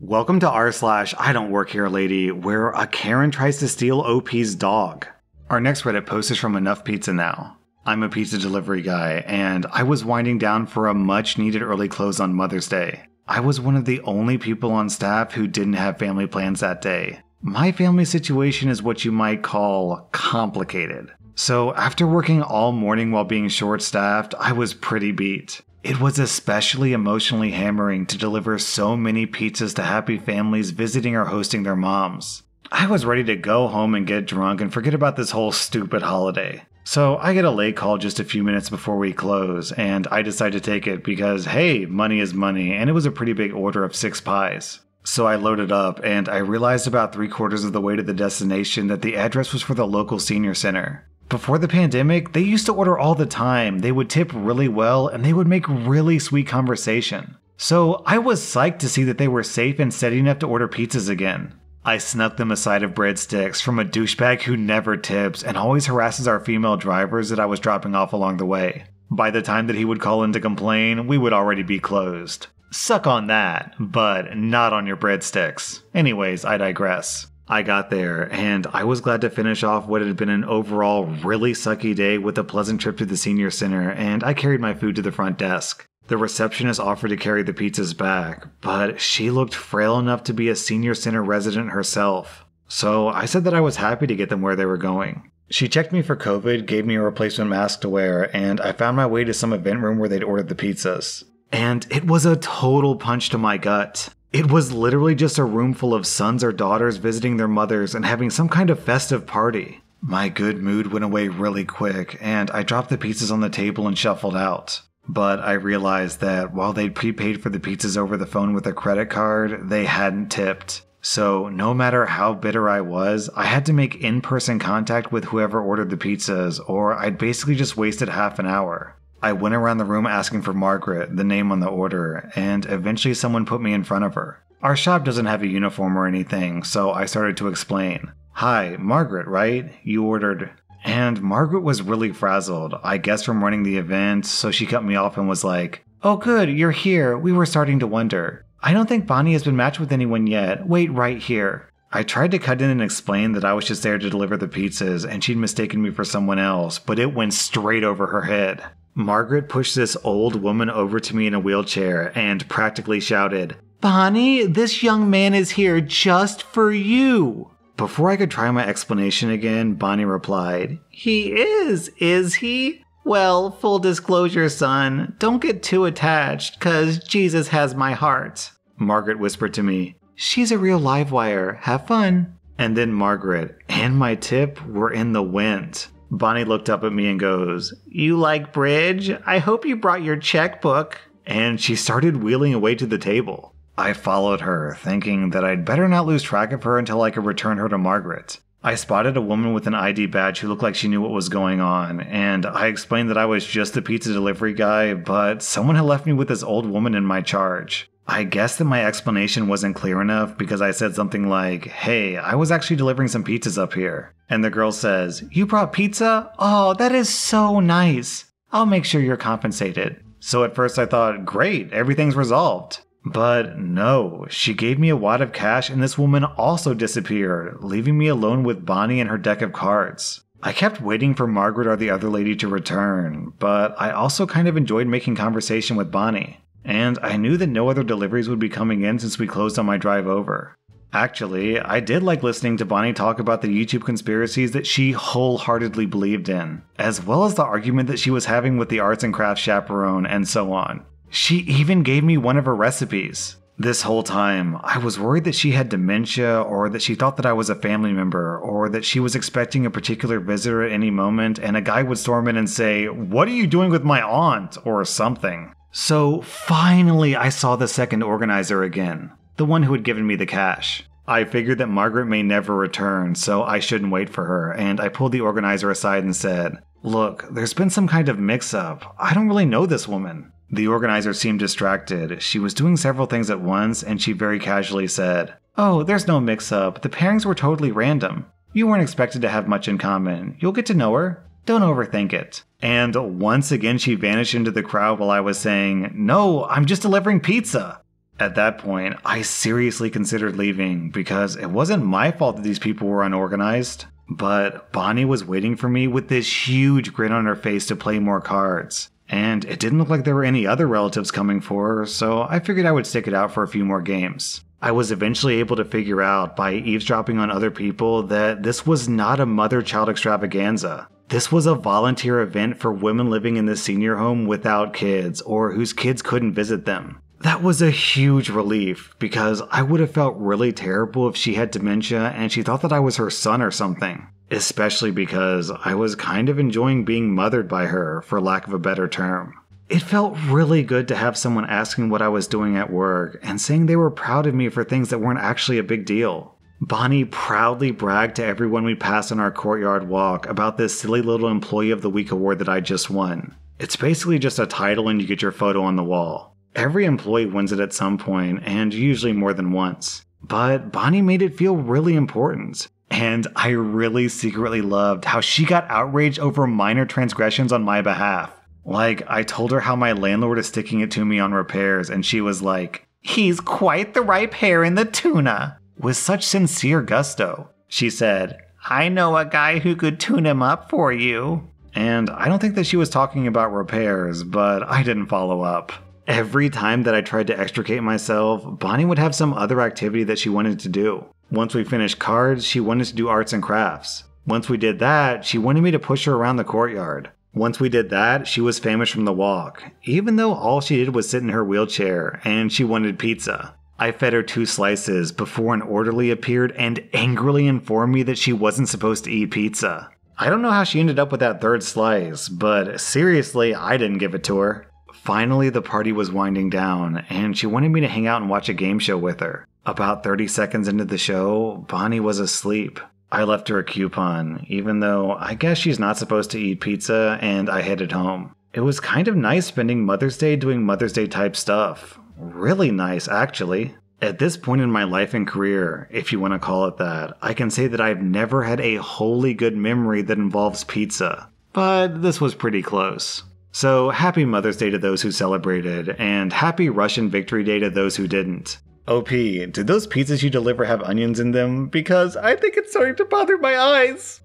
Welcome to rSlash Idontworkherelady, where a Karen tries to steal OP's dog. Our next Reddit post is from Enough Pizza Now. I'm a pizza delivery guy, and I was winding down for a much needed early close on Mother's Day. I was one of the only people on staff who didn't have family plans that day. My family situation is what you might call complicated. So after working all morning while being short-staffed, I was pretty beat. It was especially emotionally hammering to deliver so many pizzas to happy families visiting or hosting their moms. I was ready to go home and get drunk and forget about this whole stupid holiday. So I get a late call just a few minutes before we close, and I decide to take it because, hey, money is money, and it was a pretty big order of 6 pies. So I loaded up, and I realized about 3/4 of the way to the destination that the address was for the local senior center. Before the pandemic, they used to order all the time, they would tip really well, and they would make really sweet conversation. So I was psyched to see that they were safe and steady enough to order pizzas again. I snuck them a side of breadsticks from a douchebag who never tips and always harasses our female drivers that I was dropping off along the way. By the time that he would call in to complain, we would already be closed. Suck on that, but not on your breadsticks. Anyways, I digress. I got there, and I was glad to finish off what had been an overall really sucky day with a pleasant trip to the senior center, and I carried my food to the front desk. The receptionist offered to carry the pizzas back, but she looked frail enough to be a senior center resident herself. So I said that I was happy to get them where they were going. She checked me for COVID, gave me a replacement mask to wear, and I found my way to some event room where they'd ordered the pizzas. And it was a total punch to my gut. It was literally just a room full of sons or daughters visiting their mothers and having some kind of festive party. My good mood went away really quick, and I dropped the pizzas on the table and shuffled out. But I realized that while they'd prepaid for the pizzas over the phone with a credit card, they hadn't tipped. So no matter how bitter I was, I had to make in-person contact with whoever ordered the pizzas, or I'd basically just wasted half an hour. I went around the room asking for Margaret, the name on the order, and eventually someone put me in front of her. Our shop doesn't have a uniform or anything, so I started to explain. Hi, Margaret, right? You ordered... And Margaret was really frazzled, I guess from running the event, so she cut me off and was like, "Oh good, you're here. We were starting to wonder. I don't think Bonnie has been matched with anyone yet. Wait right here." I tried to cut in and explain that I was just there to deliver the pizzas and she'd mistaken me for someone else, but it went straight over her head. Margaret pushed this old woman over to me in a wheelchair and practically shouted, "Bonnie, this young man is here just for you." Before I could try my explanation again, Bonnie replied, "He is he? Well, full disclosure, son, don't get too attached, 'cause Jesus has my heart." Margaret whispered to me, "She's a real live wire, have fun." And then Margaret and my tip were in the wind. Bonnie looked up at me and goes, "You like bridge? I hope you brought your checkbook." And she started wheeling away to the table. I followed her, thinking that I'd better not lose track of her until I could return her to Margaret. I spotted a woman with an ID badge who looked like she knew what was going on, and I explained that I was just the pizza delivery guy, but someone had left me with this old woman in my charge. I guess that my explanation wasn't clear enough because I said something like, "Hey, I was actually delivering some pizzas up here." And the girl says, "You brought pizza? Oh, that is so nice. I'll make sure you're compensated." So at first I thought, great, everything's resolved. But no, she gave me a wad of cash and this woman also disappeared, leaving me alone with Bonnie and her deck of cards. I kept waiting for Margaret or the other lady to return, but I also kind of enjoyed making conversation with Bonnie. And I knew that no other deliveries would be coming in since we closed on my drive over. Actually, I did like listening to Bonnie talk about the YouTube conspiracies that she wholeheartedly believed in, as well as the argument that she was having with the arts and crafts chaperone and so on. She even gave me one of her recipes. This whole time, I was worried that she had dementia, or that she thought that I was a family member, or that she was expecting a particular visitor at any moment and a guy would storm in and say, "What are you doing with my aunt?" or something. So finally I saw the second organizer again, the one who had given me the cash. I figured that Margaret may never return, so I shouldn't wait for her, and I pulled the organizer aside and said, "Look, there's been some kind of mix-up. I don't really know this woman." The organizer seemed distracted. She was doing several things at once, and she very casually said, "Oh, there's no mix-up. The pairings were totally random. You weren't expected to have much in common. You'll get to know her. Don't overthink it." And once again she vanished into the crowd while I was saying, "No, I'm just delivering pizza." At that point, I seriously considered leaving because it wasn't my fault that these people were unorganized. But Bonnie was waiting for me with this huge grin on her face to play more cards. And it didn't look like there were any other relatives coming for her, so I figured I would stick it out for a few more games. I was eventually able to figure out by eavesdropping on other people that this was not a mother-child extravaganza. This was a volunteer event for women living in the senior home without kids or whose kids couldn't visit them. That was a huge relief because I would have felt really terrible if she had dementia and she thought that I was her son or something. Especially because I was kind of enjoying being mothered by her, for lack of a better term. It felt really good to have someone asking what I was doing at work and saying they were proud of me for things that weren't actually a big deal. Bonnie proudly bragged to everyone we passed on our courtyard walk about this silly little Employee of the Week award that I just won. It's basically just a title and you get your photo on the wall. Every employee wins it at some point, and usually more than once. But Bonnie made it feel really important. And I really secretly loved how she got outraged over minor transgressions on my behalf. Like, I told her how my landlord is sticking it to me on repairs, and she was like, "He's quite the ripe hair in the tuna," with such sincere gusto. She said, "I know a guy who could tune him up for you." And I don't think that she was talking about repairs, but I didn't follow up. Every time that I tried to extricate myself, Bonnie would have some other activity that she wanted to do. Once we finished cards, she wanted to do arts and crafts. Once we did that, she wanted me to push her around the courtyard. Once we did that, she was famished from the walk, even though all she did was sit in her wheelchair, and she wanted pizza. I fed her 2 slices before an orderly appeared and angrily informed me that she wasn't supposed to eat pizza. I don't know how she ended up with that 3rd slice, but seriously, I didn't give it to her. Finally, the party was winding down, and she wanted me to hang out and watch a game show with her. About 30 seconds into the show, Bonnie was asleep. I left her a coupon, even though I guess she's not supposed to eat pizza, and I headed home. It was kind of nice spending Mother's Day doing Mother's Day type stuff. Really nice, actually. At this point in my life and career, if you want to call it that, I can say that I've never had a wholly good memory that involves pizza. But this was pretty close. So happy Mother's Day to those who celebrated, and happy Russian Victory Day to those who didn't. OP, did those pizzas you deliver have onions in them? Because I think it's starting to bother my eyes.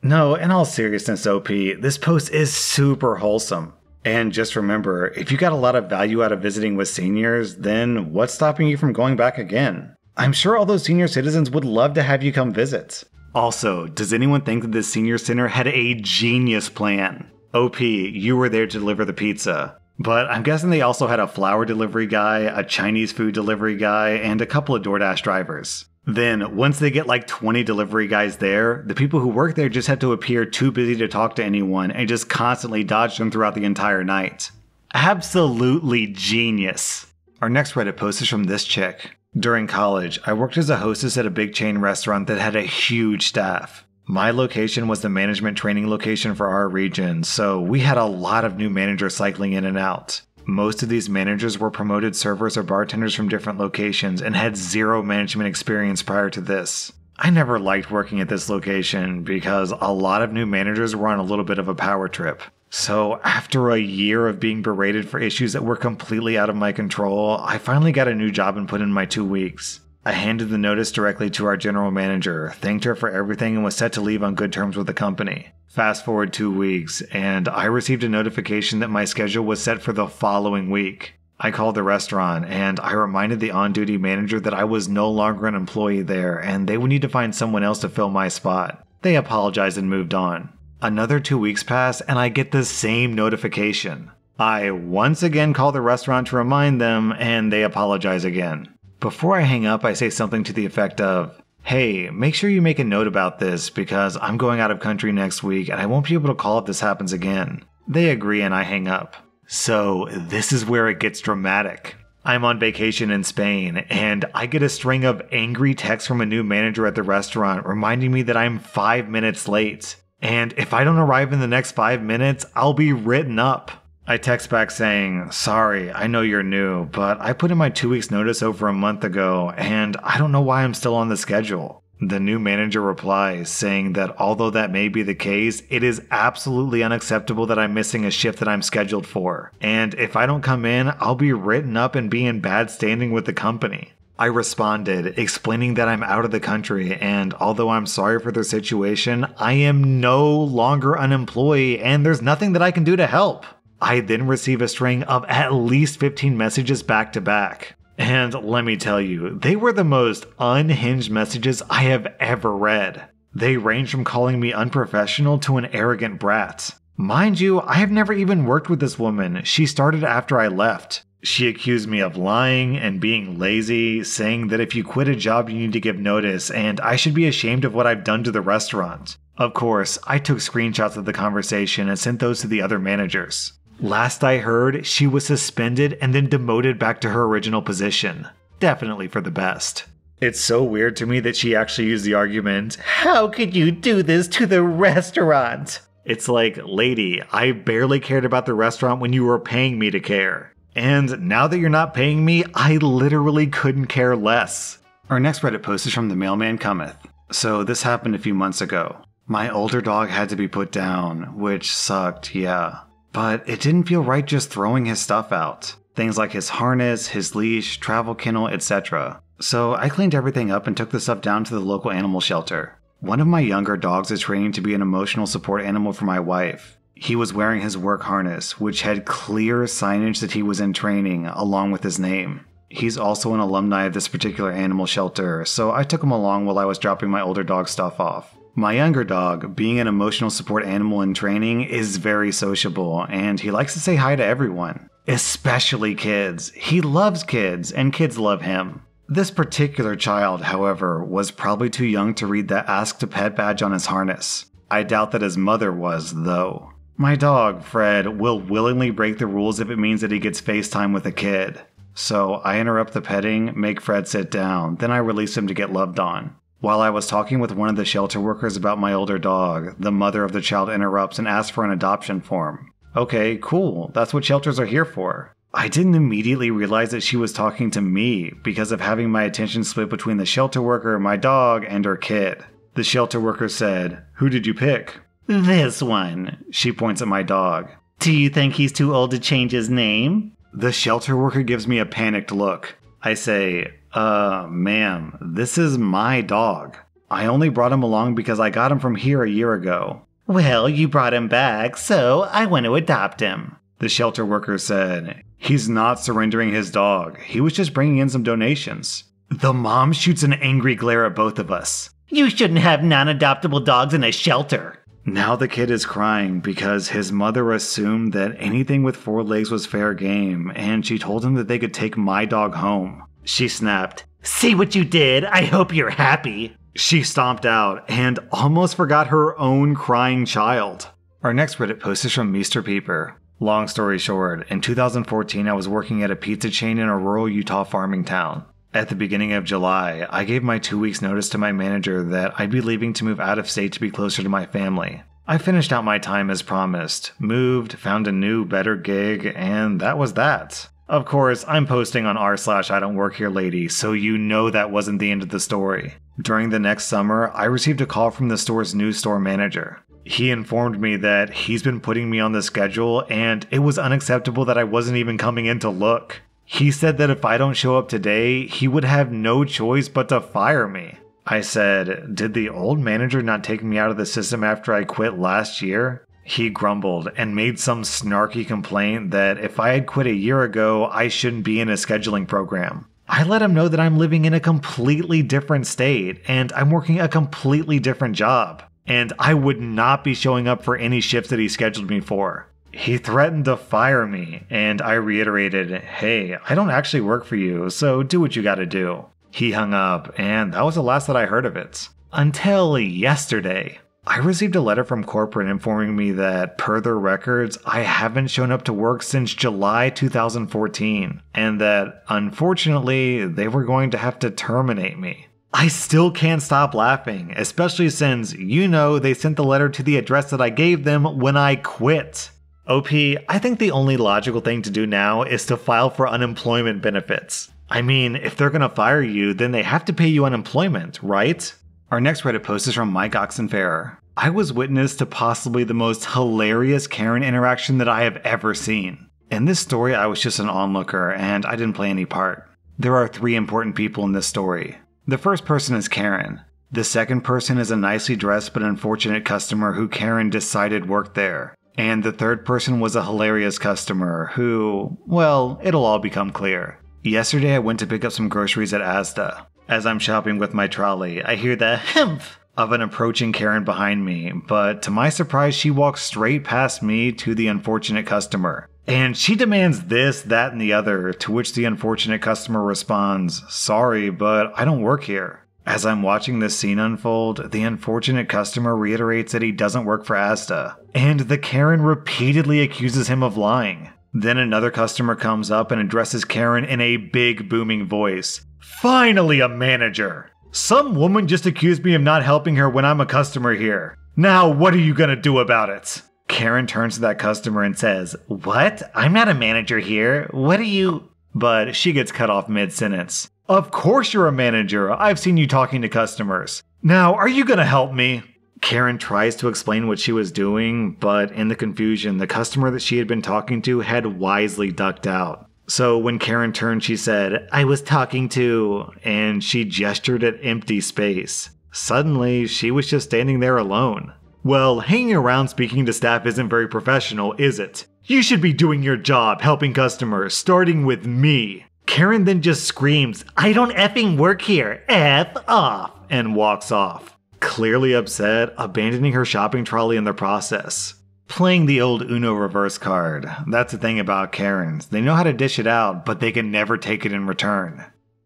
No, in all seriousness, OP, this post is super wholesome. And just remember, if you got a lot of value out of visiting with seniors, then what's stopping you from going back again? I'm sure all those senior citizens would love to have you come visit. Also, does anyone think that this senior center had a genius plan? OP, you were there to deliver the pizza. But I'm guessing they also had a flower delivery guy, a Chinese food delivery guy, and a couple of DoorDash drivers. Then, once they get like 20 delivery guys there, the people who work there just have to appear too busy to talk to anyone and just constantly dodge them throughout the entire night. Absolutely genius. Our next Reddit post is from this chick. During college, I worked as a hostess at a big chain restaurant that had a huge staff. My location was the management training location for our region, so we had a lot of new managers cycling in and out. Most of these managers were promoted servers or bartenders from different locations and had zero management experience prior to this. I never liked working at this location because a lot of new managers were on a little bit of a power trip. So after a year of being berated for issues that were completely out of my control, I finally got a new job and put in my 2 weeks. I handed the notice directly to our general manager, thanked her for everything, and was set to leave on good terms with the company. Fast forward 2 weeks, and I received a notification that my schedule was set for the following week. I called the restaurant, and I reminded the on-duty manager that I was no longer an employee there, and they would need to find someone else to fill my spot. They apologized and moved on. Another 2 weeks pass, and I get the same notification. I once again call the restaurant to remind them, and they apologize again. Before I hang up, I say something to the effect of, "Hey, make sure you make a note about this because I'm going out of country next week and I won't be able to call if this happens again." They agree and I hang up. So this is where it gets dramatic. I'm on vacation in Spain and I get a string of angry texts from a new manager at the restaurant reminding me that I'm 5 minutes late. And if I don't arrive in the next 5 minutes, I'll be written up. I text back saying, "Sorry, I know you're new, but I put in my 2 weeks notice over a month ago, and I don't know why I'm still on the schedule." The new manager replies, saying that although that may be the case, it is absolutely unacceptable that I'm missing a shift that I'm scheduled for, and if I don't come in, I'll be written up and be in bad standing with the company. I responded, explaining that I'm out of the country, and although I'm sorry for their situation, I am no longer an employee and there's nothing that I can do to help. I then receive a string of at least 15 messages back to back. And let me tell you, they were the most unhinged messages I have ever read. They range from calling me unprofessional to an arrogant brat. Mind you, I have never even worked with this woman. She started after I left. She accused me of lying and being lazy, saying that if you quit a job you need to give notice, and I should be ashamed of what I've done to the restaurant. Of course, I took screenshots of the conversation and sent those to the other managers. Last I heard, she was suspended and then demoted back to her original position. Definitely for the best. It's so weird to me that she actually used the argument, "How could you do this to the restaurant?" It's like, lady, I barely cared about the restaurant when you were paying me to care. And now that you're not paying me, I literally couldn't care less. Our next Reddit post is from The Mailman Cometh. So this happened a few months ago. My older dog had to be put down, which sucked, yeah. But it didn't feel right just throwing his stuff out. Things like his harness, his leash, travel kennel, etc. So I cleaned everything up and took the stuff down to the local animal shelter. One of my younger dogs is training to be an emotional support animal for my wife. He was wearing his work harness, which had clear signage that he was in training, along with his name. He's also an alumni of this particular animal shelter, so I took him along while I was dropping my older dog stuff off. My younger dog, being an emotional support animal in training, is very sociable, and he likes to say hi to everyone. Especially kids. He loves kids, and kids love him. This particular child, however, was probably too young to read the Ask to Pet badge on his harness. I doubt that his mother was, though. My dog, Fred, will willingly break the rules if it means that he gets FaceTime with a kid. So I interrupt the petting, make Fred sit down, then I release him to get loved on. While I was talking with one of the shelter workers about my older dog, the mother of the child interrupts and asks for an adoption form. Okay, cool, that's what shelters are here for. I didn't immediately realize that she was talking to me because of having my attention split between the shelter worker, my dog, and her kid. The shelter worker said, "Who did you pick?" "This one," she points at my dog. "Do you think he's too old to change his name?" The shelter worker gives me a panicked look. I say, ma'am, this is my dog. I only brought him along because I got him from here a year ago." "Well, you brought him back, so I want to adopt him." The shelter worker said, "He's not surrendering his dog. He was just bringing in some donations." The mom shoots an angry glare at both of us. "You shouldn't have non-adoptable dogs in a shelter." Now the kid is crying because his mother assumed that anything with 4 legs was fair game, and she told him that they could take my dog home. She snapped, "See what you did? I hope you're happy." She stomped out and almost forgot her own crying child. Our next Reddit post is from Mr. Peeper. Long story short, in 2014 I was working at a pizza chain in a rural Utah farming town. At the beginning of July, I gave my 2 weeks notice to my manager that I'd be leaving to move out of state to be closer to my family. I finished out my time as promised, moved, found a new, better gig, and that was that. Of course, I'm posting on rSlash so you know that wasn't the end of the story. During the next summer, I received a call from the store's new store manager. He informed me that he's been putting me on the schedule and it was unacceptable that I wasn't even coming in to look. He said that if I don't show up today, he would have no choice but to fire me. I said, "Did the old manager not take me out of the system after I quit last year?" He grumbled and made some snarky complaint that if I had quit a year ago, I shouldn't be in a scheduling program. I let him know that I'm living in a completely different state and I'm working a completely different job, and I would not be showing up for any shifts that he scheduled me for. He threatened to fire me, and I reiterated, "Hey, I don't actually work for you, so do what you gotta do." He hung up, and that was the last that I heard of it. Until yesterday. I received a letter from corporate informing me that, per their records, I haven't shown up to work since July 2014, and that, unfortunately, they were going to have to terminate me. I still can't stop laughing, especially since, they sent the letter to the address that I gave them when I quit. OP, I think the only logical thing to do now is to file for unemployment benefits. I mean, if they're gonna fire you, then they have to pay you unemployment, right? Our next Reddit post is from Mike Oxenfarer. I was witness to possibly the most hilarious Karen interaction that I have ever seen. In this story, I was just an onlooker and I didn't play any part. There are 3 important people in this story. The first person is Karen. The second person is a nicely dressed but unfortunate customer who Karen decided worked there. And the third person was a hilarious customer who, well, it'll all become clear. Yesterday I went to pick up some groceries at Asda. As I'm shopping with my trolley, I hear the humph of an approaching Karen behind me, but to my surprise she walks straight past me to the unfortunate customer. And she demands this, that, and the other, to which the unfortunate customer responds, "Sorry, but I don't work here." As I'm watching this scene unfold, the unfortunate customer reiterates that he doesn't work for Asda, and the Karen repeatedly accuses him of lying. Then another customer comes up and addresses Karen in a big booming voice. "Finally a manager! Some woman just accused me of not helping her when I'm a customer here. Now what are you gonna do about it?" Karen turns to that customer and says, "What? I'm not a manager here. What are you—" But she gets cut off mid-sentence. "Of course you're a manager. I've seen you talking to customers. Now, are you gonna help me?" Karen tries to explain what she was doing, but in the confusion, the customer that she had been talking to had wisely ducked out. So when Karen turned, she said, "I was talking to," and she gestured at empty space. Suddenly, she was just standing there alone. Well, hanging around speaking to staff isn't very professional, is it? You should be doing your job, helping customers, starting with me. Karen then just screams, "I don't effing work here, F off," and walks off. Clearly upset, abandoning her shopping trolley in the process. Playing the old Uno reverse card. That's the thing about Karens. They know how to dish it out, but they can never take it in return.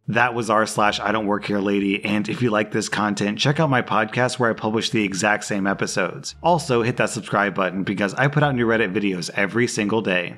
That was rSlash and if you like this content, check out my podcast where I publish the exact same episodes. Also, hit that subscribe button because I put out new Reddit videos every single day.